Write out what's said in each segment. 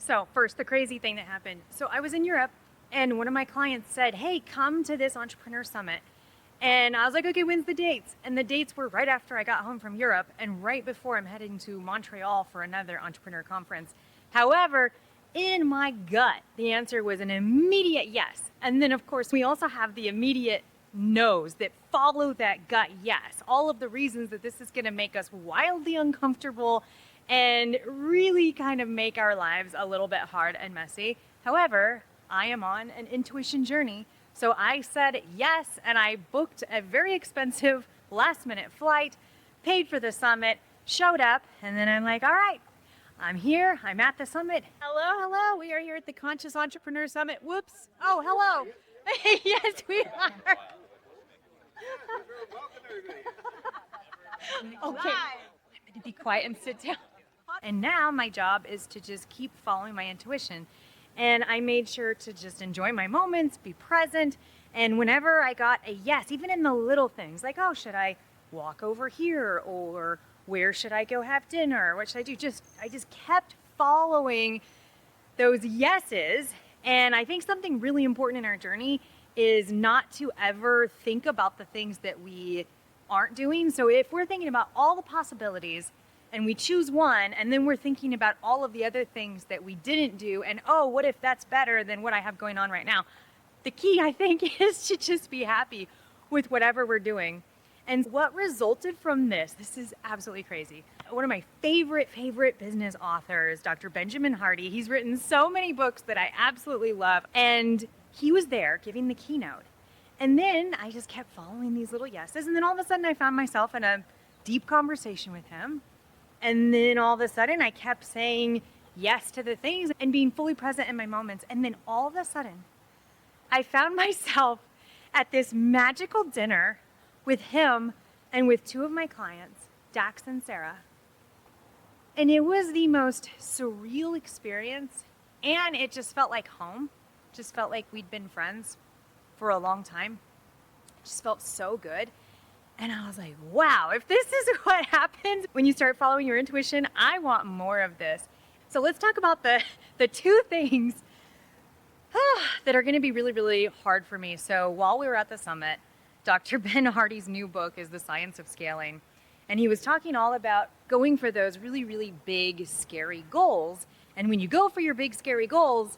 So first, the crazy thing that happened. So I was in Europe and one of my clients said, hey, come to this entrepreneur summit. And I was like, okay, when's the dates? And the dates were right after I got home from Europe and right before I'm heading to Montreal for another entrepreneur conference. However, in my gut, the answer was an immediate yes. And then, of course, we also have the immediate no's that follow that gut yes. All of the reasons that this is going to make us wildly uncomfortable and really kind of make our lives a little bit hard and messy. However, I am on an intuition journey. So I said yes, and I booked a very expensive last-minute flight, paid for the summit, showed up, and then I'm like, all right, I'm here, I'm at the summit. Hello, we are here at the Conscious Entrepreneur Summit. Whoops. Oh, hello. Yes, we are. Okay, I'm going to be quiet and sit down. And now my job is to just keep following my intuition. And I made sure to just enjoy my moments, be present. And whenever I got a yes, even in the little things, like, oh, should I walk over here? Or where should I go have dinner? What should I do? I just kept following those yeses. And I think something really important in our journey is not to ever think about the things that we aren't doing. So if we're thinking about all the possibilities, and we choose one, and then we're thinking about all of the other things that we didn't do, and oh, what if that's better than what I have going on right now? The key, I think, is to just be happy with whatever we're doing. And what resulted from this is absolutely crazy. One of my favorite business authors, Dr. Benjamin Hardy, he's written so many books that I absolutely love, and he was there giving the keynote. And then I just kept following these little yeses, and then all of a sudden I found myself in a deep conversation with him. And then all of a sudden I kept saying yes to the things and being fully present in my moments. And then all of a sudden I found myself at this magical dinner with him and with two of my clients, Dax and Sarah. And it was the most surreal experience. And it just felt like home. Just felt like we'd been friends for a long time. It just felt so good. And I was like, wow, if this is what happens when you start following your intuition, I want more of this. So let's talk about the two things that are going to be really, really hard for me. So while we were at the summit, Dr. Ben Hardy's new book is The Science of Scaling. And he was talking all about going for those really, really big, scary goals. And when you go for your big, scary goals,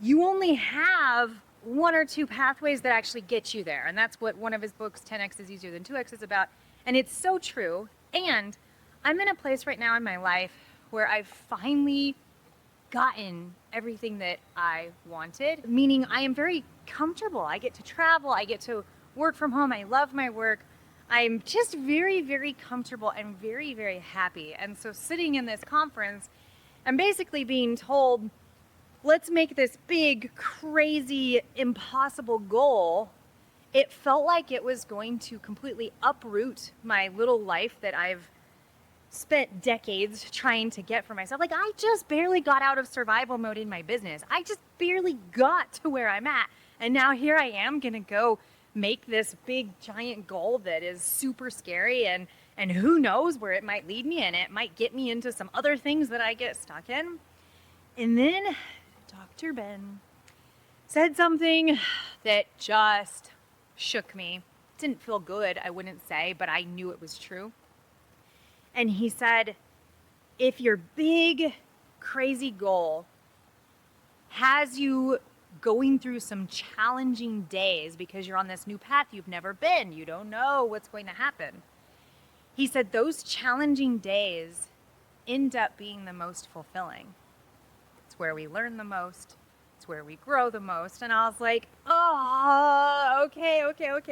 you only have one or two pathways that actually get you there. And that's what one of his books, 10X is easier than 2X, is about. And it's so true. And I'm in a place right now in my life where I've finally gotten everything that I wanted, meaning I am very comfortable. I get to travel. I get to work from home. I love my work. I'm just very, very comfortable and very, very happy. And so sitting in this conference, I'm basically being told, let's make this big, crazy, impossible goal. It felt like it was going to completely uproot my little life that I've spent decades trying to get for myself. Like, I just barely got out of survival mode in my business. I just barely got to where I'm at. And now here I am going to go make this big, giant goal that is super scary. And who knows where it might lead me. And it might get me into some other things that I get stuck in. And then Dr. Ben said something that just shook me. Didn't feel good, I wouldn't say, but I knew it was true. And he said, if your big, crazy goal has you going through some challenging days because you're on this new path you've never been, you don't know what's going to happen. He said those challenging days end up being the most fulfilling. It's where we learn the most. It's where we grow the most. And I was like, oh, okay.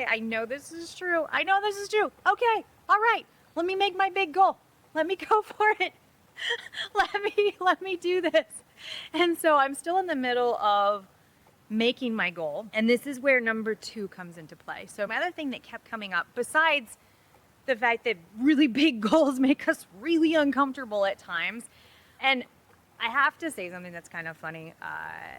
I know this is true. Okay, all right. Let me make my big goal. Let me go for it. Let me do this. And so I'm still in the middle of making my goal. And this is where number 2 comes into play. So my other thing that kept coming up, besides the fact that really big goals make us really uncomfortable at times, and I have to say something that's kind of funny.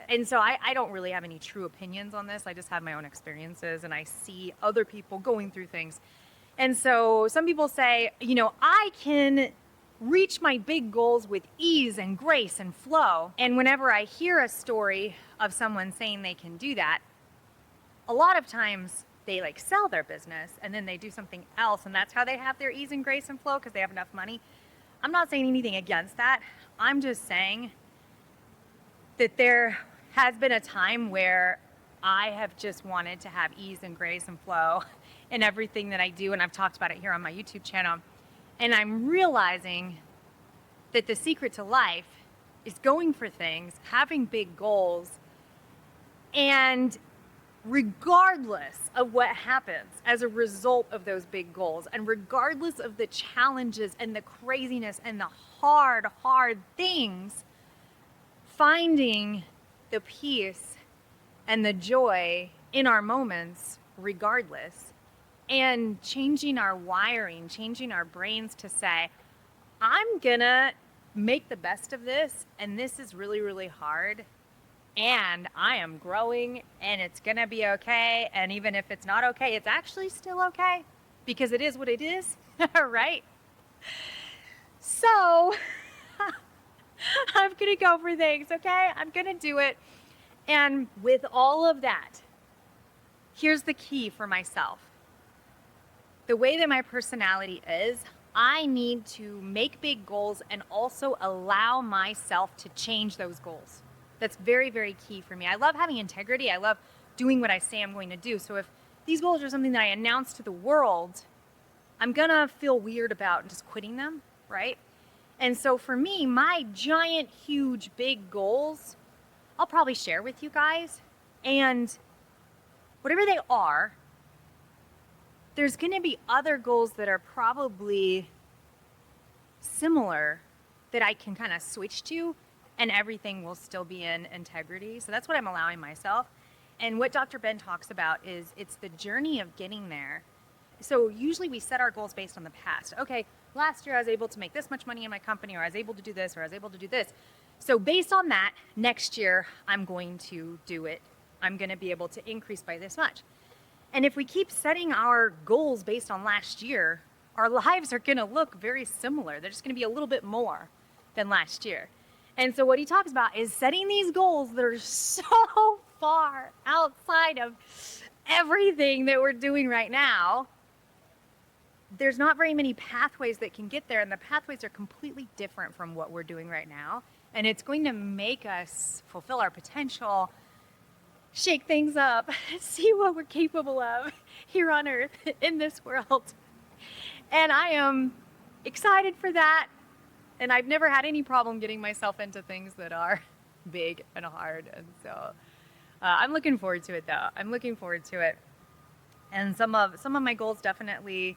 And so I don't really have any true opinions on this. I just have my own experiences and I see other people going through things. And so some people say, I can reach my big goals with ease and grace and flow. And whenever I hear a story of someone saying they can do that, a lot of times they like sell their business and then they do something else, and that's how they have their ease and grace and flow, because they have enough money. I'm not saying anything against that. I'm just saying that there has been a time where I have just wanted to have ease and grace and flow in everything that I do, and I've talked about it here on my YouTube channel. And I'm realizing that the secret to life is going for things, having big goals, and regardless of what happens as a result of those big goals, and regardless of the challenges and the craziness and the hard things, finding the peace and the joy in our moments regardless, and changing our wiring, changing our brains to say, I'm gonna make the best of this, and this is really, really hard, and I am growing, and it's gonna be okay, and even if it's not okay, it's actually still okay, because it is what it is, right? So, I'm gonna go for things, okay? I'm gonna do it. And with all of that, here's the key for myself. The way that my personality is, I need to make big goals and also allow myself to change those goals. That's very, very key for me. I love having integrity. I love doing what I say I'm going to do. So if these goals are something that I announce to the world, I'm gonna feel weird about just quitting them, right? And so for me, my giant, huge, big goals, I'll probably share with you guys. And whatever they are, there's going to be other goals that are probably similar that I can kind of switch to, and everything will still be in integrity. So that's what I'm allowing myself. And what Dr. Ben talks about is it's the journey of getting there. So usually we set our goals based on the past. Okay, last year I was able to make this much money in my company, or I was able to do this, or I was able to do this. So based on that, next year I'm going to do it. I'm going to be able to increase by this much. And if we keep setting our goals based on last year, our lives are going to look very similar. They're just going to be a little bit more than last year. And so what he talks about is setting these goals that are so far outside of everything that we're doing right now. There's not very many pathways that can get there, and the pathways are completely different from what we're doing right now. And it's going to make us fulfill our potential, shake things up, see what we're capable of here on earth in this world. And I am excited for that. And I've never had any problem getting myself into things that are big and hard. And so I'm looking forward to it, though. I'm looking forward to it. And some of my goals definitely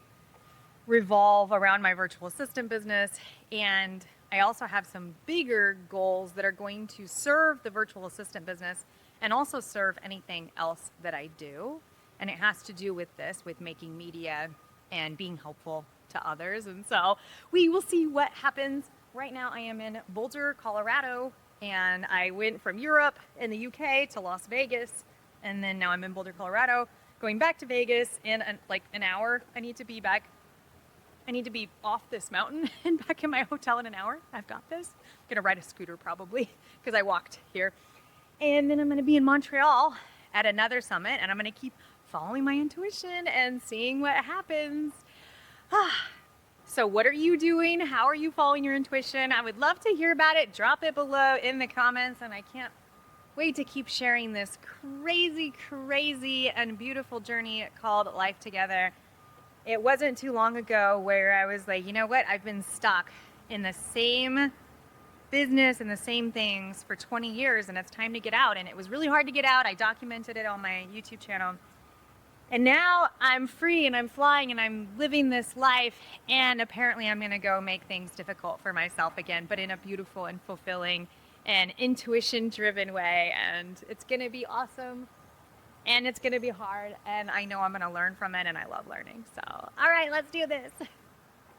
revolve around my virtual assistant business. And I also have some bigger goals that are going to serve the virtual assistant business and also serve anything else that I do. And it has to do with this, with making media and being helpful to others. And so we will see what happens. Right now I am in Boulder, Colorado, and I went from Europe and the UK to Las Vegas. And then now I'm in Boulder, Colorado, going back to Vegas in like an hour. I need to be off this mountain and back in my hotel in an hour. I've got this. I'm gonna ride a scooter probably because I walked here. And then I'm gonna be in Montreal at another summit, and I'm gonna keep following my intuition and seeing what happens. So what are you doing? How are you following your intuition? I would love to hear about it. Drop it below in the comments, and I can't wait to keep sharing this crazy, crazy and beautiful journey called Life Together. It wasn't too long ago where I was like, you know what? I've been stuck in the same business and the same things for 20 years, and it's time to get out. And it was really hard to get out. I documented it on my YouTube channel. And now I'm free and I'm flying and I'm living this life, and apparently I'm gonna go make things difficult for myself again, but in a beautiful and fulfilling and intuition-driven way. And it's gonna be awesome, and it's gonna be hard, and I know I'm gonna learn from it, and I love learning. So, all right, let's do this.